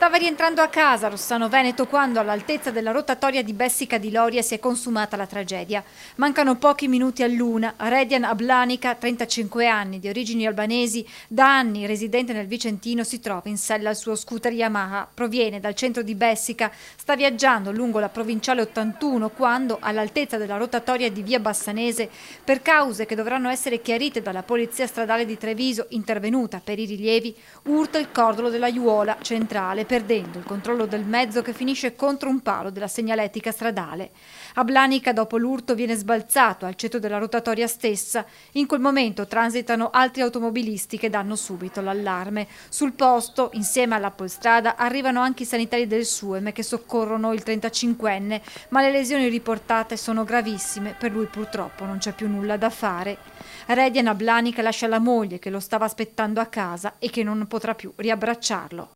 Stava rientrando a casa Rossano Veneto quando all'altezza della rotatoria di Bessica di Loria si è consumata la tragedia. Mancano pochi minuti all'una. Redian Ablanica, 35 anni, di origini albanesi, da anni residente nel Vicentino, si trova in sella al suo scooter Yamaha. Proviene dal centro di Bessica, sta viaggiando lungo la provinciale 81 quando, all'altezza della rotatoria di via Bassanese, per cause che dovranno essere chiarite dalla polizia stradale di Treviso, intervenuta per i rilievi, urta il cordolo della aiuola centrale, perdendo il controllo del mezzo che finisce contro un palo della segnaletica stradale. Ablanica, dopo l'urto, viene sbalzato al centro della rotatoria stessa. In quel momento transitano altri automobilisti che danno subito l'allarme. Sul posto, insieme all'apolstrada, arrivano anche i sanitari del SUEM che soccorrono il 35enne, ma le lesioni riportate sono gravissime. Per lui purtroppo non c'è più nulla da fare. Redian Ablanica lascia la moglie che lo stava aspettando a casa e che non potrà più riabbracciarlo.